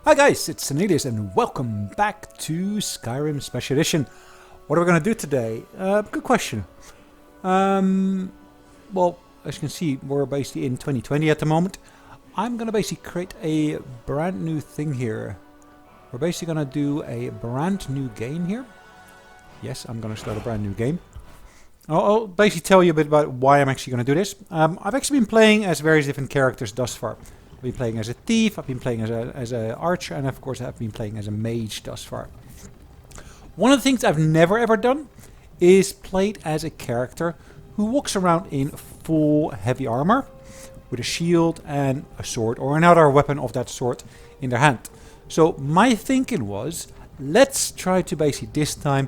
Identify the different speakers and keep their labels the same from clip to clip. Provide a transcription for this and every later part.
Speaker 1: Hi guys, it's Sonelias and welcome back to Skyrim Special Edition. What are we going to do today? Good question. Well, as you can see, we're basically in 2020 at the moment. I'm going to basically create a brand new thing here. We're basically going to do a brand new game here. Yes, I'm going to start a brand new game. I'll basically tell you a bit about why I'm actually going to do this. I've actually been playing as various different characters thus far. I've been playing as a thief, I've been playing as an archer, and of course I've been playing as a mage thus far. One of the things I've never ever done is played as a character who walks around in full heavy armor with a shield and a sword or another weapon of that sort in their hand. So my thinking was, let's try to basically this time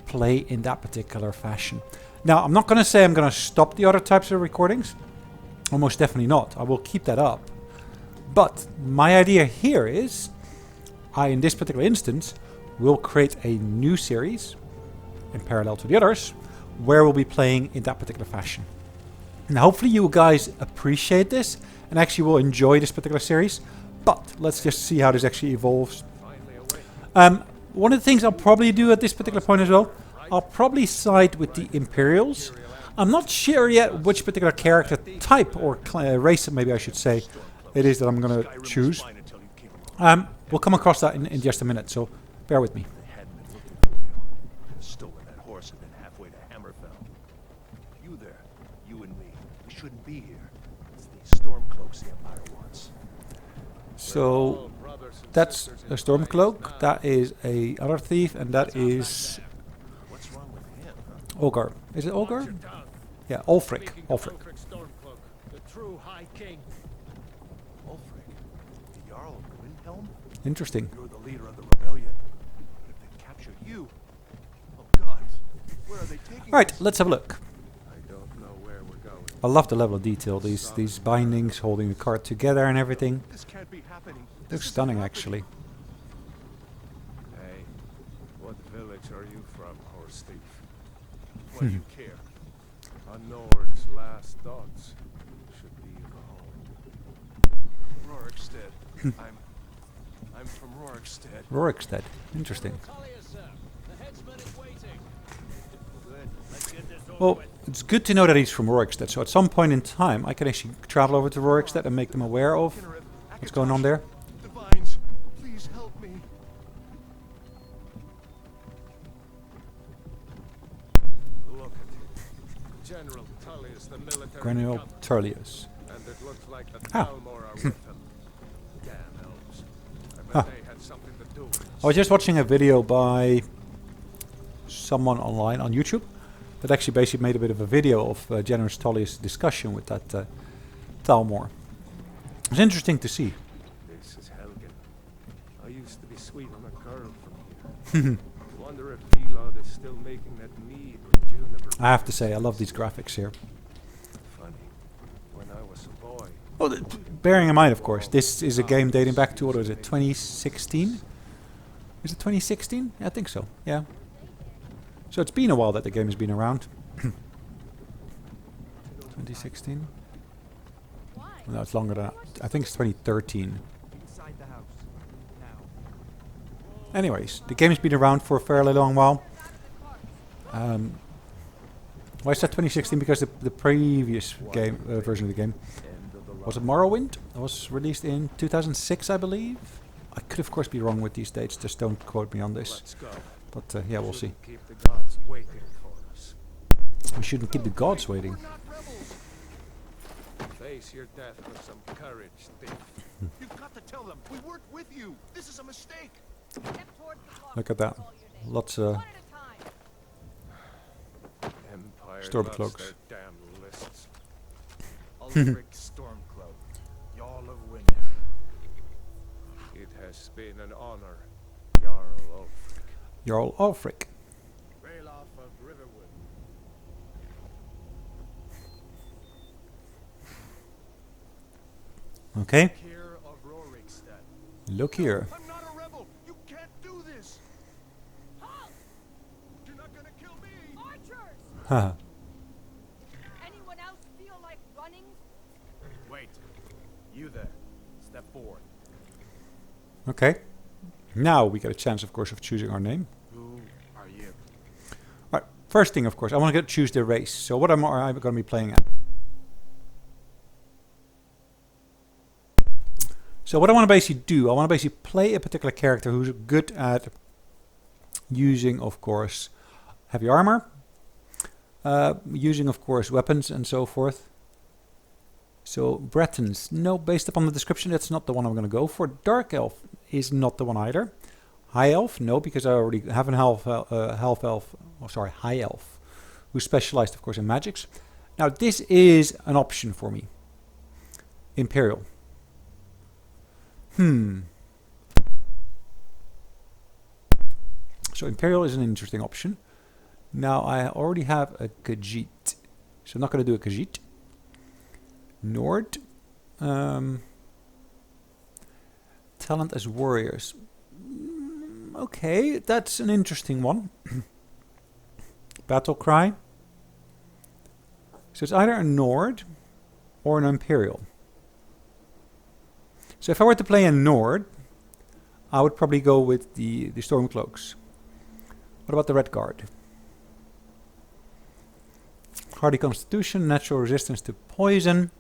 Speaker 1: play in that particular fashion. Now, I'm not going to say I'm going to stop the other types of recordings. Almost definitely not. I will keep that up. But my idea here is, in this particular instance, will create a new series in parallel to the others, where we'll be playing in that particular fashion. Now, hopefully you guys appreciate this and actually will enjoy this particular series. But let's just see how this actually evolves. One of the things I'll probably do at this particular point as well, I'll probably side with the Imperials. I'm not sure yet which particular character type or race, maybe I should say, it is that I'm going to choose. We'll come across that in just a minute, so bear with me.
Speaker 2: Stolen that horse and been halfway to Hammerfell. You there, you and me, we shouldn't be here. It's these Stormcloaks the Empire wants.
Speaker 1: So that's a Stormcloak, that is a other thief, and that is
Speaker 2: What's wrong with him, huh?
Speaker 1: Olgar. Is it Olgar? Yeah, Ulfric. Ulfric.
Speaker 3: The true High King.
Speaker 2: Ulfric, the Jarl of Windhelm?
Speaker 1: Interesting.
Speaker 2: You're the leader of the rebellion. But if they capture you... Oh god, where are they taking
Speaker 1: Alright,
Speaker 2: us?
Speaker 1: let's have a look.
Speaker 2: I don't know where we're going.
Speaker 1: I love the level of detail, these bindings holding the card together and everything.
Speaker 2: This can't be happening.
Speaker 1: Looks stunning actually.
Speaker 2: Hey, what village are you from, horse thief? What do you care? A Nord's last thoughts should be your home. Rorikstead. I'm from Rorikstead.
Speaker 1: Rorikstead. Interesting.
Speaker 3: Sonelias, sir. The headsman is waiting.
Speaker 2: Good. Let's get this over
Speaker 1: Well,
Speaker 2: with.
Speaker 1: it's good to know that he's from Rorikstead, so at some point in time I can actually travel over to Rorikstead and make them aware of what's going on there.
Speaker 2: Divines, please help me. Look at it. General Tullius, the military
Speaker 1: General
Speaker 2: governor.
Speaker 1: Turlius.
Speaker 2: And it looks like the
Speaker 1: Ah.
Speaker 2: Talmor are with him. Damn elves. I bet
Speaker 1: Ah.
Speaker 2: they had something to do with
Speaker 1: I was just watching a video by someone online on YouTube that actually basically made a bit of a video of General Tullius' discussion with that Talmor. It's interesting to see.
Speaker 2: This is Helgen. I used to be sweet on a girl from here. Wonder if Elod is still making that mead with juniper.
Speaker 1: I have to say, I love these graphics here.
Speaker 2: Funny. When I was a boy.
Speaker 1: Well, bearing in mind, of course, this is a game dating back to, what was it, 2016? Is it 2016? Yeah, I think so, yeah. So it's been a while that the game has been around. 2016? No, it's longer than that. I think it's 2013.
Speaker 4: Inside the house. Now.
Speaker 1: Anyways, the game's been around for a fairly long while. Why is that 2016? Because the previous game version of the game was it Morrowind? It was released in 2006, I believe. I could, of course, be wrong with these dates. Just don't quote me on this.
Speaker 2: Let's go.
Speaker 1: But yeah, we'll see.
Speaker 2: Keep the gods waiting for us.
Speaker 1: We shouldn't keep the gods waiting.
Speaker 2: Face your death with some courage, thief.
Speaker 4: You've got to tell them we weren't with you. This is a mistake.
Speaker 1: Look at that. Lots of
Speaker 2: Empire
Speaker 1: Stormcloaks.
Speaker 2: loves their damn lists.
Speaker 4: Ulfric Stormcloak, Jarl of Windhelm.
Speaker 2: It has been an honor, Jarl Ulfric.
Speaker 1: Jarl Ulfric.
Speaker 4: Ralof of Riverwood.
Speaker 1: Okay,
Speaker 4: Care of Rorikstead.
Speaker 1: look here.
Speaker 4: I'm not a rebel. You can't do this. You're not gonna kill me.
Speaker 5: Archers!
Speaker 1: Haha.
Speaker 5: Anyone else feel like running?
Speaker 4: Wait. You there. Step forward.
Speaker 1: Okay. Now we get a chance, of course, of choosing our name.
Speaker 4: Who are you?
Speaker 1: Alright, first thing, of course, I want to choose the race. So what am I going to be playing at? So what I want to basically do, I want to basically play a particular character who's good at using, of course, heavy armor, using, of course, weapons and so forth. So Bretons, no, based upon the description, that's not the one I'm going to go for. Dark Elf is not the one either. High Elf, no, because I already have an High Elf, who's specialized, of course, in magics. Now this is an option for me. Imperial. So Imperial is an interesting option. Now I already have a Khajiit, so I'm not going to do a Khajiit. Nord. Talent as warriors. Okay, that's an interesting one. Battle cry. So it's either a Nord or an Imperial. So if I were to play a Nord, I would probably go with the Stormcloaks. What about the Red Guard? Hardy Constitution, natural resistance to poison.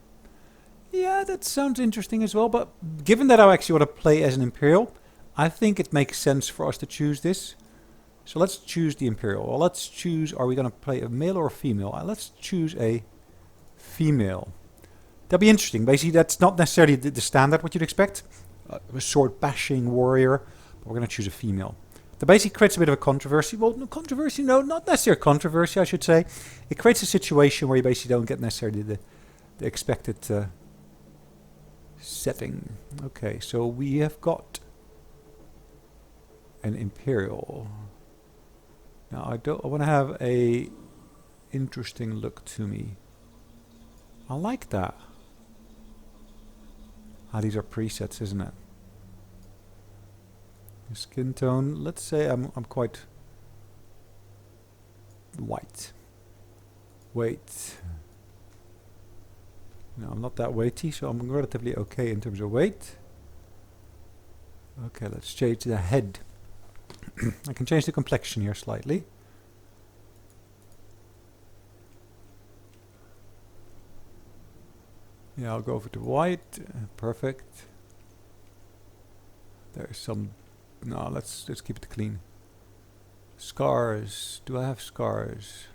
Speaker 1: Yeah, that sounds interesting as well, but given that I actually want to play as an Imperial, I think it makes sense for us to choose this. So let's choose the Imperial. Well, let's choose, are we going to play a male or a female? Let's choose a female. That'll be interesting. Basically, that's not necessarily the standard what you'd expect. A sword bashing warrior, but we're going to choose a female. That basically creates a bit of a controversy. Well, no controversy, no, not necessarily controversy, I should say. It creates a situation where you basically don't get necessarily the expected setting. Okay, so we have got an Imperial. Now I want to have a interesting look to me. I like that. These are presets, isn't it? Skin tone, let's say I'm quite white. Weight. No, I'm not that weighty, so I'm relatively okay in terms of weight. Okay, let's change the head. I can change the complexion here slightly. Yeah, I'll go for the white. Perfect. There's some. No, let's keep it clean. Scars. Do I have scars?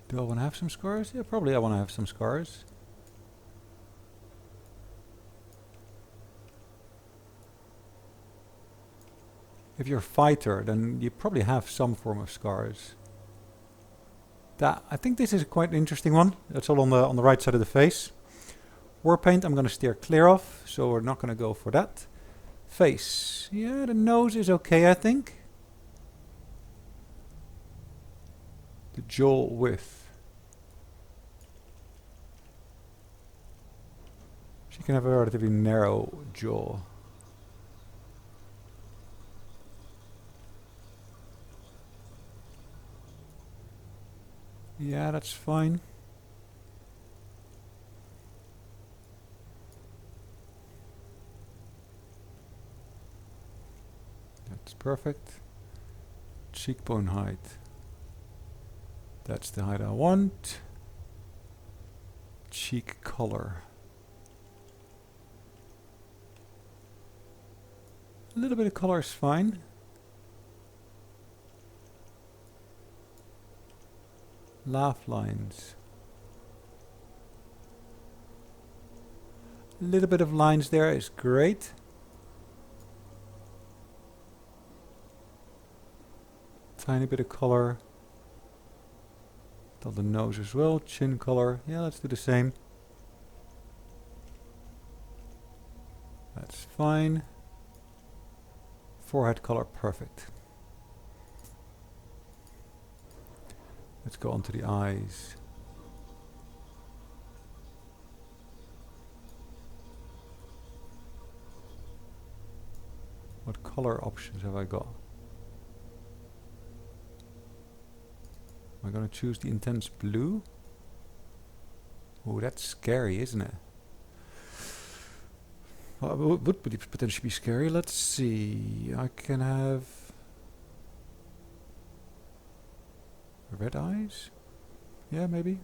Speaker 1: Do I want to have some scars? Yeah, probably I want to have some scars. If you're a fighter, then you probably have some form of scars. I think this is a quite interesting one. That's all on the right side of the face. War paint, I'm going to steer clear of, so we're not going to go for that. Face, yeah, the nose is okay, I think. The jaw width. She can have a relatively narrow jaw. Yeah, that's fine. That's perfect. Cheekbone height. That's the height I want. Cheek color. A little bit of color is fine. Laugh lines. A little bit of lines there is great. Tiny bit of color. On the nose as well. Chin color. Yeah, let's do the same. That's fine. Forehead color, perfect. Let's go on to the eyes. What color options have I got? Am I going to choose the intense blue? Oh, that's scary, isn't it? Well, it would potentially be scary. Let's see. I can have red eyes? Yeah, maybe.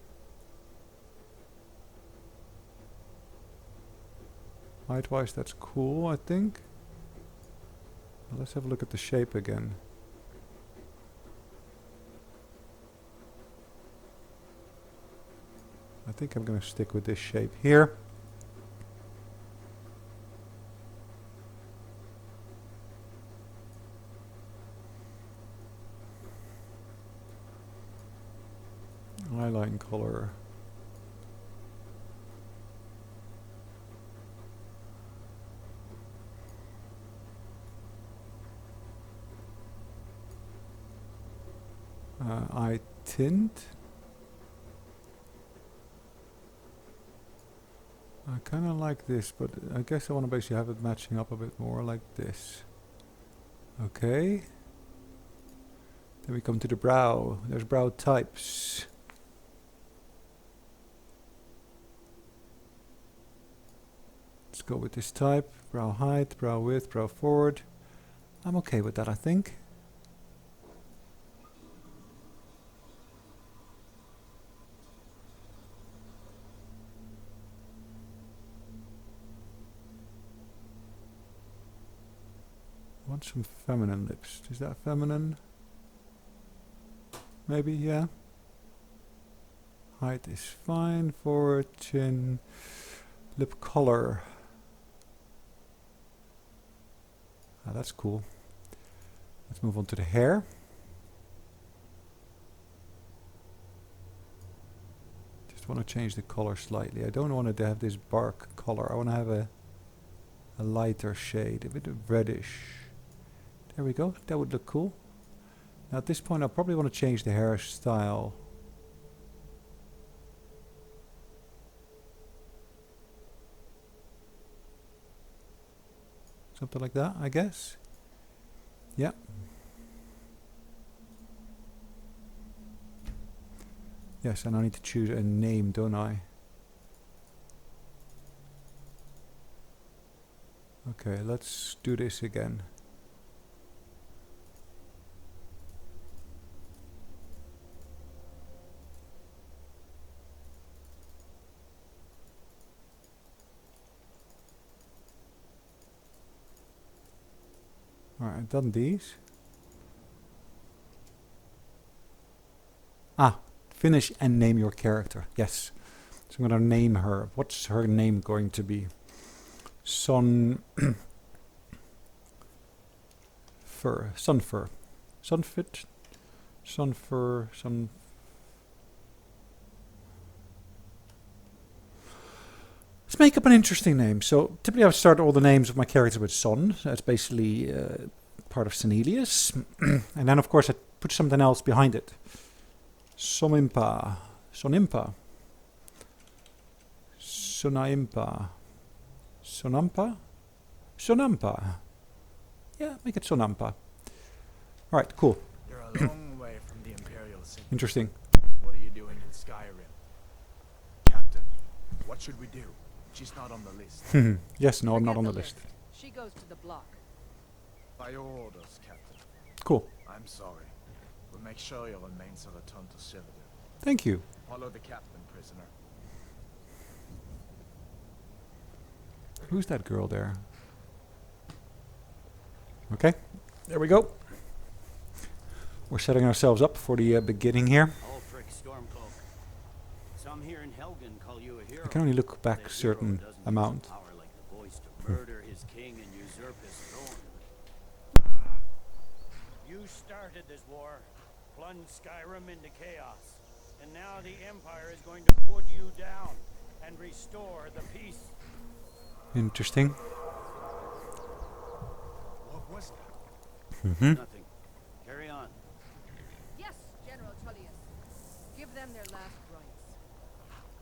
Speaker 1: Height-wise, that's cool, I think. Well, let's have a look at the shape again. I think I'm going to stick with this shape here. Eyeline color. Eye tint. I kind of like this, but I guess I want to basically have it matching up a bit more like this. Okay. Then we come to the brow. There's brow types. Let's go with this type. Brow height, brow width, brow forward. I'm okay with that, I think. I want some feminine lips. Is that feminine? Maybe, yeah. Height is fine. Forward, chin, lip color. Ah, that's cool. Let's move on to the hair. Just want to change the color slightly. I don't want to have this bark color. I want to have a lighter shade, a bit of reddish. There we go. That would look cool. Now at this point, I probably want to change the hairstyle. Something like that, I guess. Yeah. Yes, and I need to choose a name, don't I? Okay, let's do this again. Alright, I've done these. Ah, finish and name your character. Yes. So I'm going to name her. What's her name going to be? Sunfur. Sunfit. Sunfur. Let's make up an interesting name. So typically I would start all the names of my characters with Son. That's basically part of Sonelias. And then of course I put something else behind it. Sonimpa. Sonimpa. Sonaimpa. Sonampa? Sonampa. Yeah, make it Sonampa. Alright, cool.
Speaker 4: You're a long way from the Imperial city.
Speaker 1: Interesting.
Speaker 4: What are you doing in Skyrim? Captain, what should we do? She's not on the list.
Speaker 1: Yes, no, I'm not
Speaker 5: Forget
Speaker 1: on the list.
Speaker 5: She goes to the block.
Speaker 4: By your orders, Captain.
Speaker 1: Cool.
Speaker 4: I'm sorry. We'll make sure your remains are returned to Citadel.
Speaker 1: Thank you.
Speaker 4: Follow the captain, prisoner.
Speaker 1: Who's that girl there? Okay, there we go. We're setting ourselves up for the beginning here.
Speaker 3: Ulfric Stormcloak. Some here in Helgen call you a hero.
Speaker 1: I can only look back
Speaker 3: But
Speaker 1: a
Speaker 3: hero
Speaker 1: certain
Speaker 3: doesn't use
Speaker 1: amount.
Speaker 3: power like the voice to murder his king and usurp his throne. You started this war, plunged Skyrim into chaos, and now the Empire is going to put you down and restore the peace.
Speaker 1: Interesting.
Speaker 4: What was that?
Speaker 3: Nothing. Carry on.
Speaker 5: Yes, General Tullius. Give them their last rites.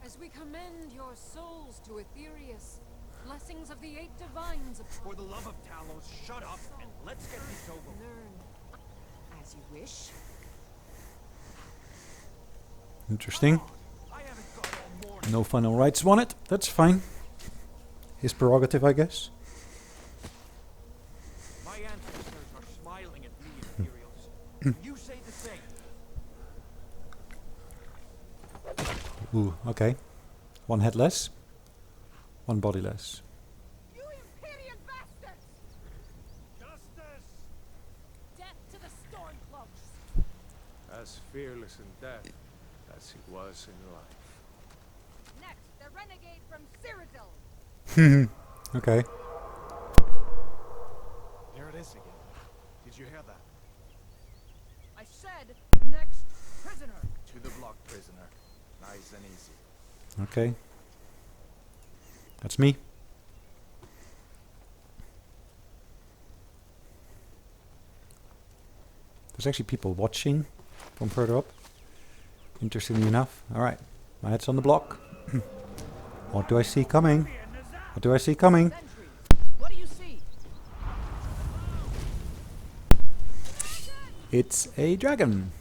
Speaker 6: As we commend your souls to Aetherius, blessings of the 8 divines
Speaker 4: For
Speaker 6: upon
Speaker 4: the love of Talos, shut up and let's get this over with.
Speaker 6: learn as you wish.
Speaker 1: Interesting.
Speaker 4: I haven't got all
Speaker 1: No final rights on it. That's fine. His prerogative, I guess.
Speaker 4: My ancestors are smiling at me, Imperials. You say the same.
Speaker 1: Ooh, okay. One head less. One body less.
Speaker 5: You Imperial bastards!
Speaker 3: Justice!
Speaker 6: Death to the Stormcloaks!
Speaker 2: As fearless in death as he was in life.
Speaker 5: Next, the renegade from Cyrodiil.
Speaker 1: Okay.
Speaker 4: There it is again. Did you hear that?
Speaker 5: I said, next prisoner.
Speaker 4: To the block, prisoner. Nice and easy.
Speaker 1: Okay. That's me. There's actually people watching from further up. Interestingly enough. Alright. My head's on the block. What do I see coming? What do I see coming?
Speaker 5: Sentry, what do you see?
Speaker 1: It's a dragon.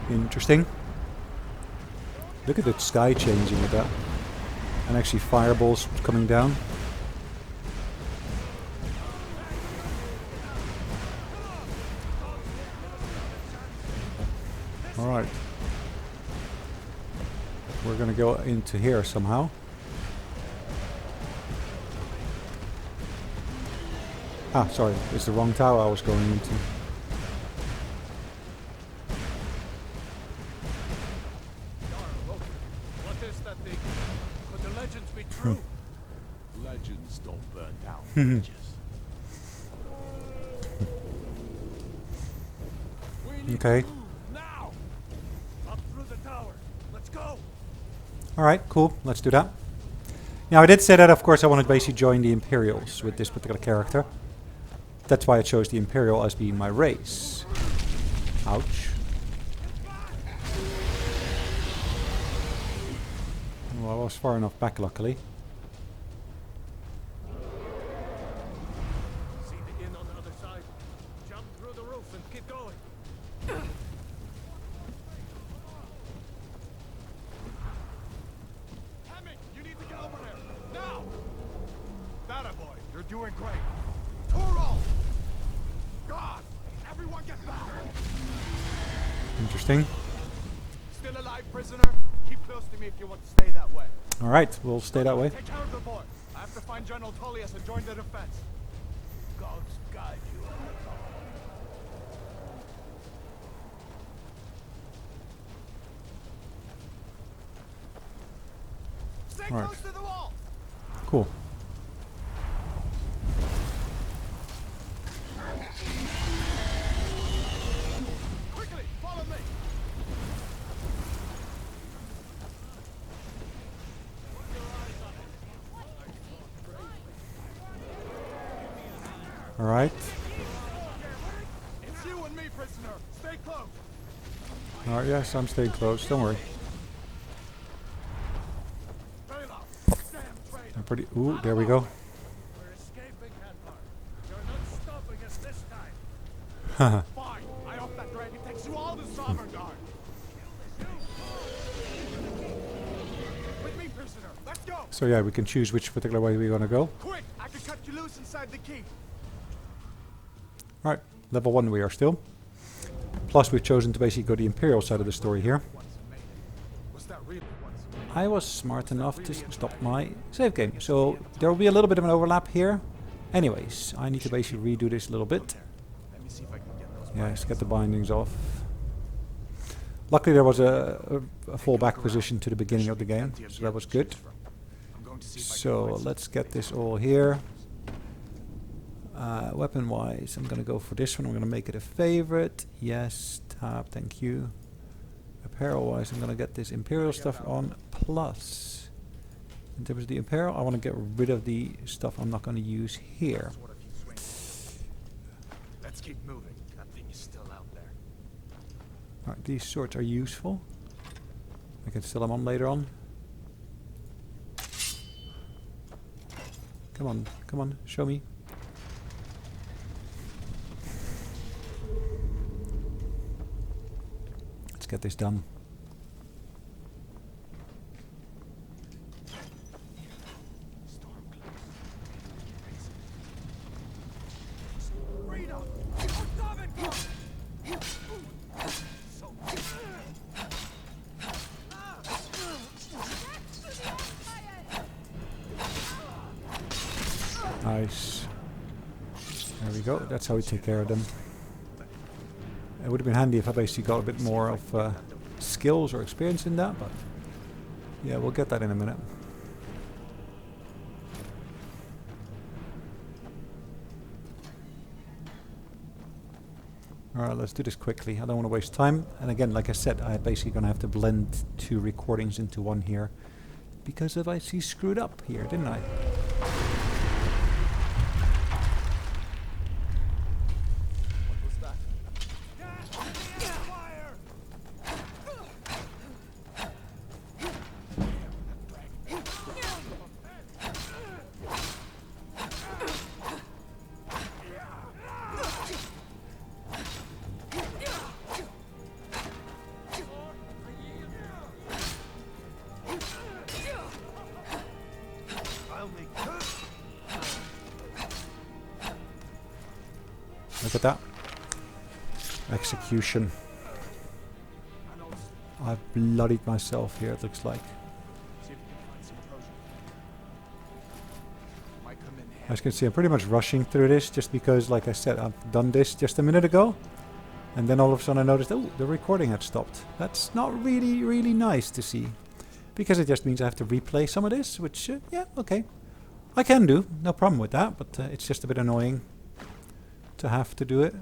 Speaker 1: Interesting. Look at the sky changing with that. And actually fireballs coming down. Alright. We're gonna go into here somehow. Ah, sorry. It's the wrong tower I was going into.
Speaker 2: What is that thing? Could the legends be true? Legends don't burn down bridges. We need
Speaker 1: Okay.
Speaker 2: to move now. Up through the tower. Let's go.
Speaker 1: Alright, cool. Let's do that. Now, I did say that, of course, I wanted to basically join the Imperials with this particular character. That's why I chose the Imperial as being my race. Ouch. Well, I was far enough back, luckily.
Speaker 2: See the inn on the other side. Jump through the roof and keep going.
Speaker 4: Hammond, you need to get over there. Now! That boy, you're doing great. Turo! God! Everyone get back!
Speaker 1: Interesting.
Speaker 4: Still alive, prisoner? Keep close to me if you want to stay that way.
Speaker 1: Alright, we'll stay that way.
Speaker 4: Take care of the boy. I have to find General Tullius and join the defense. Gods guide you. Stay
Speaker 1: Right.
Speaker 4: close to the wall!
Speaker 1: Cool.
Speaker 4: Quickly, follow me!
Speaker 1: Alright.
Speaker 4: It's you and me, prisoner. Stay close.
Speaker 1: Alright, yes, I'm staying close. Don't worry.
Speaker 4: Bail out. Damn traitor.
Speaker 1: I'm pretty... Ooh, there we go.
Speaker 3: We're escaping, Hadvar. You're not stopping us this time.
Speaker 1: Haha.
Speaker 4: Fine. I hope that dragon takes you all to Sovngarde. With me, prisoner. Let's go.
Speaker 1: So yeah, we can choose which particular way we're gonna go.
Speaker 4: Quick! I can cut you loose inside the keep.
Speaker 1: Alright, level 1 we are still. Plus we've chosen to basically go the Imperial side of the story here.
Speaker 4: Was that really once?
Speaker 1: I was smart enough to stop my save game. So there will be a little bit of an overlap here. Anyways, I need to basically redo this a little bit.
Speaker 4: Let me see if I can get those.
Speaker 1: Yeah, let's get the bindings off. Luckily there was a fallback position to the beginning of the game, so that was good.
Speaker 4: I'm going to see if I can
Speaker 1: So
Speaker 4: find some-
Speaker 1: let's get this all here. Weapon wise, I'm gonna go for this one. I'm gonna make it a favorite. Yes, tab, thank you. Apparel wise, I'm gonna get this Imperial stuff on. Plus, in terms of the Imperial, I want to get rid of the stuff I'm not gonna use here.
Speaker 4: What if you swing? Let's keep moving. That thing is still out there.
Speaker 1: Alright, these swords are useful. I can sell them on later on. Come on, show me. Let's get this done. Nice. There we go. That's how we take care of them. It would have been handy if I basically got a bit more of skills or experience in that, but yeah, we'll get that in a minute. Alright, let's do this quickly. I don't want to waste time. And again, like I said, I'm basically going to have to blend 2 recordings into one here. Because I screwed up here, didn't I? Look at that. Execution. I've bloodied myself here, it looks like. As you can see, I'm pretty much rushing through this just because, like I said, I've done this just a minute ago. And then all of a sudden I noticed, oh, the recording had stopped. That's not really, really nice to see. Because it just means I have to replay some of this, which, yeah, okay. I can do, no problem with that, but it's just a bit annoying to have to do it.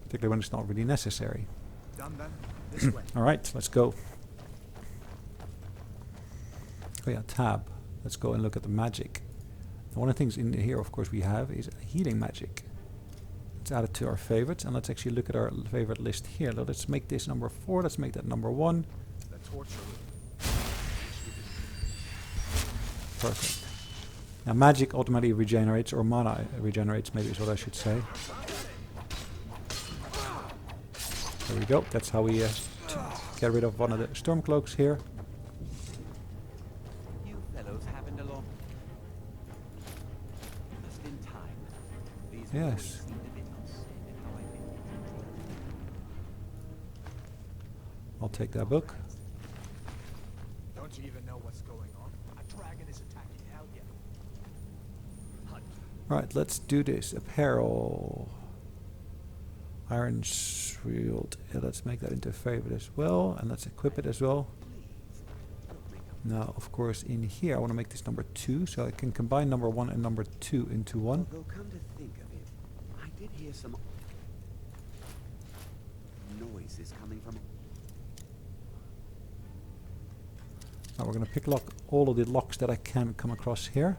Speaker 1: Particularly when it's not really necessary.
Speaker 4: Done then. This way.
Speaker 1: Alright, let's go. Oh yeah, tab. Let's go and look at the magic. And one of the things in here, of course, we have is healing magic. Let's add it to our favorites, and let's actually look at our favorite list here. Let's make this number 4, let's make that number 1. Perfect. Now magic automatically regenerates, or mana regenerates maybe is what I should say. There we go, that's how we get rid of one of the stormcloaks here.
Speaker 7: You fellows happened along just in time. These
Speaker 1: Yes.
Speaker 7: seemed a bit upset at how I've been controlled.
Speaker 1: I'll take that book.
Speaker 4: Don't you even know what's going on? A dragon is attacking Helgen.
Speaker 1: Right, let's do this. Apparel. Iron shield. Yeah, let's make that into a favorite as well. And let's equip it as well. Now, of course, in here, I want to make this number 2. So I can combine number 1 and number 2 into 1.
Speaker 7: Although come to think of it, I did hear some noises coming from...
Speaker 1: Now we're going to pick lock all of the locks that I can come across here.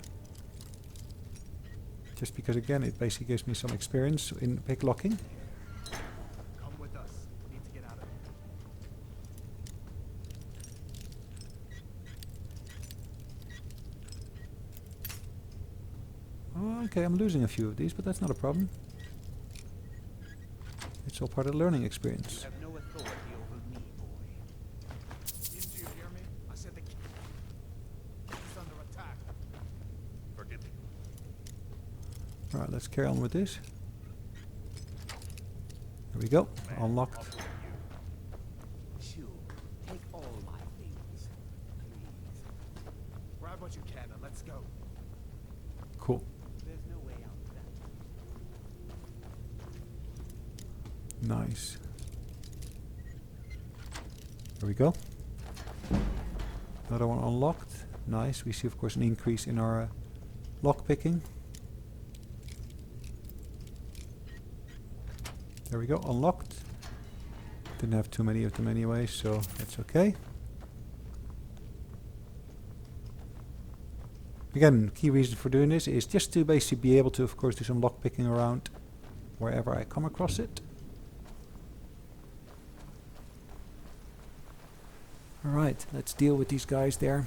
Speaker 1: Just because, again, it basically gives me some experience in pick locking.
Speaker 4: Come with us. We need to get out of here.
Speaker 1: Oh, okay, I'm losing a few of these, but that's not a problem. It's all part of the learning experience.
Speaker 7: You have no authority over me, boy.
Speaker 4: Didn't you hear me? I said the king is under attack. Forget me.
Speaker 1: Alright, let's carry on with this. There we go, unlocked.
Speaker 7: Shoo, take all my things, please.
Speaker 4: Grab what you can and let's go.
Speaker 1: Cool.
Speaker 7: There's no way out of that.
Speaker 1: Nice. There we go. Another one unlocked. Nice. We see, of course, an increase in our lock picking. There we go, unlocked. Didn't have too many of them anyway, so that's okay. Again, key reason for doing this is just to basically be able to, of course, do some lock picking around wherever I come across it. Alright, let's deal with these guys there.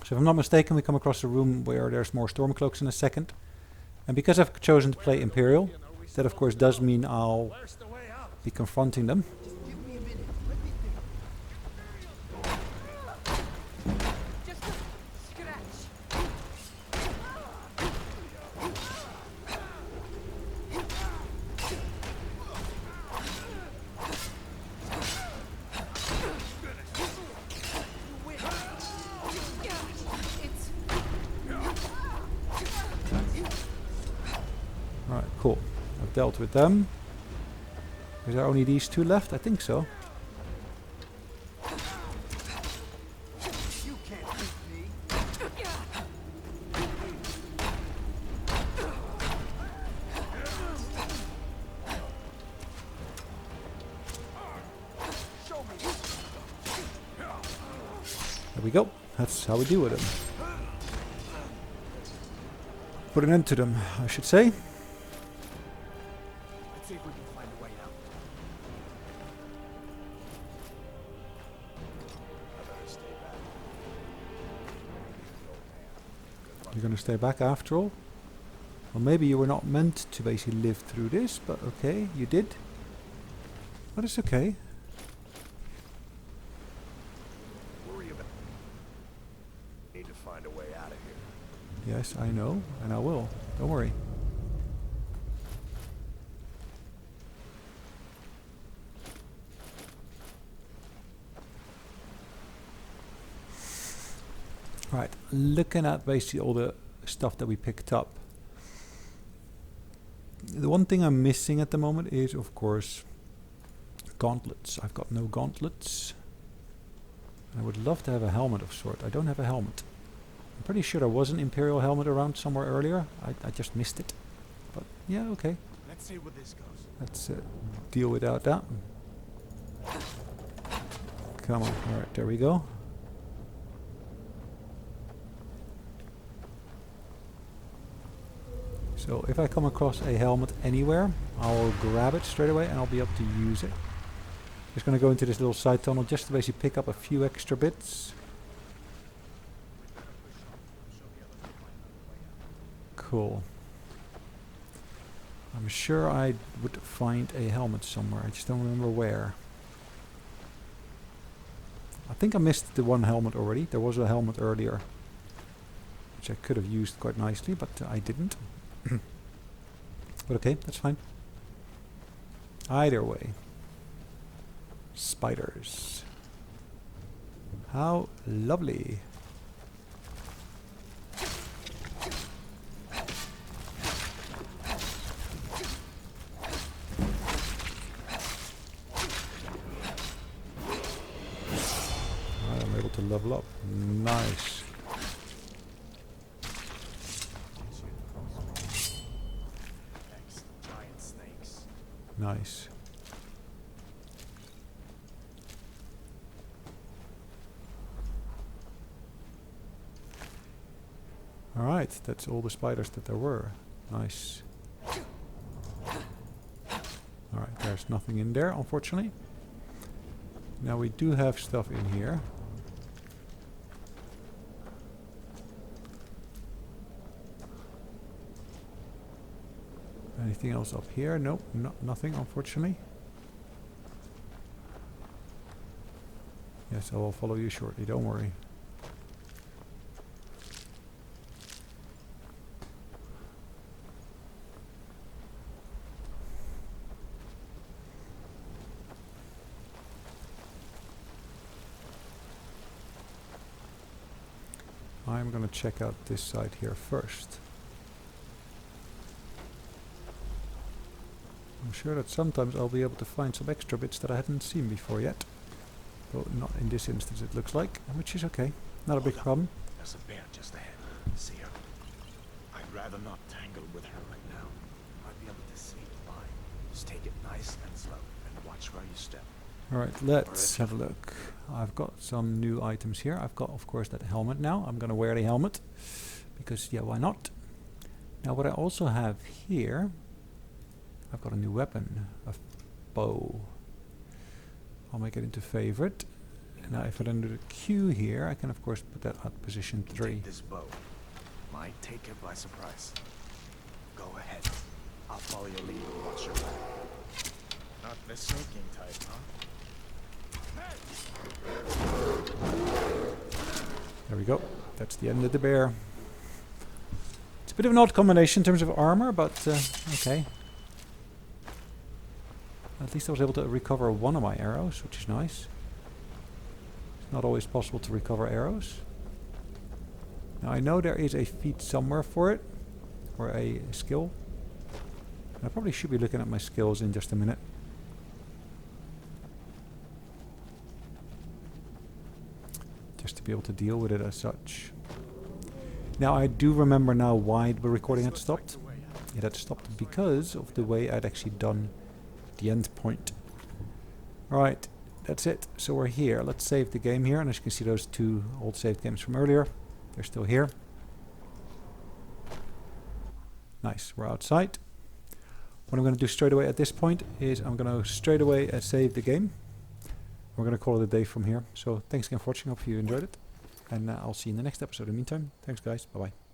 Speaker 1: So if I'm not mistaken, we come across a room where there's more stormcloaks in a second. And because I've chosen to play Imperial, that of course does mean I'll be confronting them.
Speaker 6: Just a scratch.
Speaker 1: Cool. I've dealt with them. Is there only these two left? I think so.
Speaker 4: You can't beat me. Show me.
Speaker 1: There we go. That's how we deal with them. Put an end to them, I should say.
Speaker 4: Let's see if we can find a way out.
Speaker 1: You're gonna stay back after all? Well, maybe you were not meant to basically live through this, but okay, you did. But it's okay.
Speaker 4: Worry about. Need to find a way out of here.
Speaker 1: Yes, I know, and I will. Don't worry. Right, looking at basically all the stuff that we picked up. The one thing I'm missing at the moment is, of course, gauntlets. I've got no gauntlets. I would love to have a helmet of sort. I don't have a helmet. I'm pretty sure there was an Imperial helmet around somewhere earlier. I just missed it. But yeah, okay.
Speaker 4: Let's see where this goes.
Speaker 1: Let's deal without that. Come on. Alright, there we go. So if I come across a helmet anywhere, I'll grab it straight away and I'll be able to use it. Just going to go into this little side tunnel just to basically pick up a few extra bits. Cool. I'm sure I would find a helmet somewhere. I just don't remember where. I think I missed the one helmet already. There was a helmet earlier, which I could have used quite nicely, but I didn't. But okay, that's fine. Either way. Spiders. How lovely. Alright, I'm able to level up. Nice.
Speaker 4: Giant snakes.
Speaker 1: Nice. Alright, that's all the spiders that there were. Nice. Alright, there's nothing in there, unfortunately. Now we do have stuff in here. Anything else up here? Nope, nothing, unfortunately. Yes, I will follow you shortly, don't worry. I'm gonna check out this side here first. I'm sure that sometimes I'll be able to find some extra bits that I hadn't seen before yet. But not in this instance, it looks like, which is okay. Not a big problem.
Speaker 4: There's a bear just ahead. See her? I'd rather not tangle with her right now. Might be able to see the line. Just take it nice and slow and watch where you step.
Speaker 1: Alright, let's have a look. I've got some new items here. I've got, of course, that helmet now. I'm gonna wear the helmet. Because, yeah, why not? Now, what I also have here... I've got a new weapon. A bow. I'll make it into favorite. And now if I then do the Q here, I can, of course, put that at position 3.
Speaker 4: Take this bow. Might take her by surprise. Go ahead. I'll follow your lead and watch your back. Not the sneaking type, huh?
Speaker 1: There we go. That's the end of the bear. It's a bit of an odd combination in terms of armor, but okay. At least I was able to recover one of my arrows, which is nice. It's not always possible to recover arrows. Now I know there is a feat somewhere for it, or a skill. I probably should be looking at my skills in just a minute. Just to be able to deal with it as such. Now I do remember now why the recording had stopped. It had stopped because of the way I'd actually done the end point. Alright, that's it. So we're here. Let's save the game here. And as you can see, those two old save games from earlier, they're still here. Nice, we're outside. What I'm going to do straight away at this point is I'm going to straight away save the game. We're going to call it a day from here. So thanks again for watching. Hope you enjoyed it. And I'll see you in the next episode. In the meantime, thanks guys. Bye bye.